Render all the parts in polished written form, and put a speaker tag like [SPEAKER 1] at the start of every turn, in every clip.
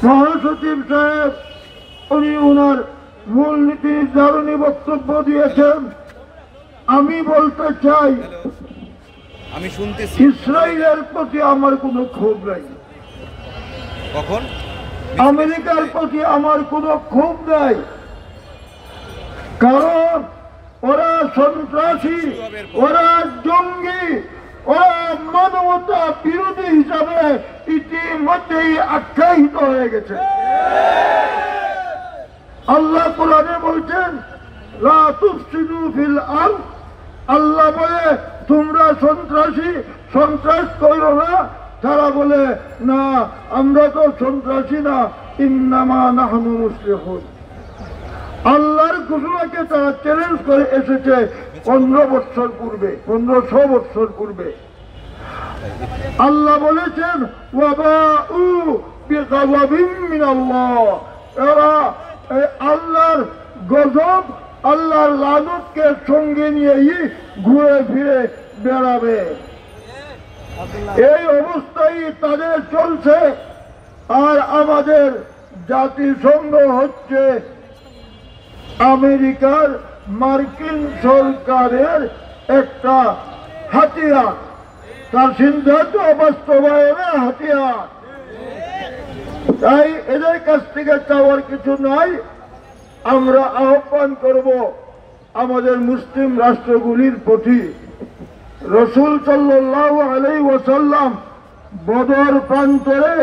[SPEAKER 1] মহাসচিব সাহেব উনি ওনার মূলনীতি নির্ধারণী বক্তব্য দিয়েছেন। আমি বলতে চাই,
[SPEAKER 2] আমি শুনতেছি
[SPEAKER 1] ইসরায়েলের প্রতি আমার কোনো ক্ষোভ নাই,
[SPEAKER 2] কখন
[SPEAKER 1] আমেরিকার প্রতি আমার কোনো ক্ষোভ নাই, কারণ ওরা সন্ত্রাসী, ওরা জঙ্গি, ওরা মানবতা বিরোধী হিসাবে ইতিমধ্যেই আখ্যায়িত হয়ে গেছে। আল্লাহ কোরআনে বলছেন লা তুফসিদু ফিল আরদ, আল্লাহ বলে তোমরা সন্ত্রাসী, সন্ত্রাস করো না। তারা বলে না, আমরা তো সন্ত্রাসী না, ইন্নামা নাহনু মুসলিহুন। আল্লাহর ঘোষণাকে তারা চ্যালেঞ্জ করে এসেছে 15 বছর পূর্বে, 1500 বছর পূর্বে। আল্লাহ বলেছেন ওয়াবাউ বিগাযাবিন মিনাল্লাহ, এরা আল্লাহর গজব, আল্লাহর লানতকে সঙ্গে নিয়েই ঘুরে ফিরে বেড়াবে। এই অবস্থায় তাদের চলছে। আর আমাদের জাতিসংঘ হচ্ছে আমেরিকার, মার্কিন সরকারের একটা হাতিয়ার, তার সিদ্ধান্ত বাস্তবায়নের হাতিয়ার। তাই এদের কাছ থেকে চাওয়ার কিছু নাই। আমরা আহ্বান করব আমাদের মুসলিম রাষ্ট্রগুলির প্রতি, রাসূল সাল্লাল্লাহু আলাইহি ওয়াসাল্লাম বদর প্রান্তরে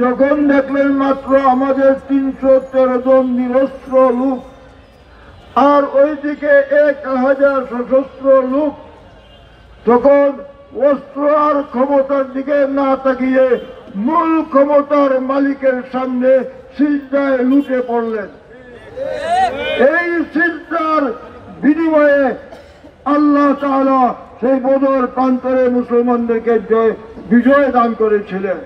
[SPEAKER 1] যখন দেখলেন মাত্র আমাদের 313 জন নিরস্ত্র লোক আর ওইদিকে 1000 সশস্ত্র লোক, তখন অস্ত্র আর ক্ষমতার দিকে না তাকিয়ে মূল ক্ষমতার মালিকের সামনে সিজদায় লুটে পড়লেন। এই সিজদার বিনিময়ে আল্লাহ তাআলা সেই বদর প্রান্তরে মুসলমানদেরকে বিজয় দান করেছিলেন।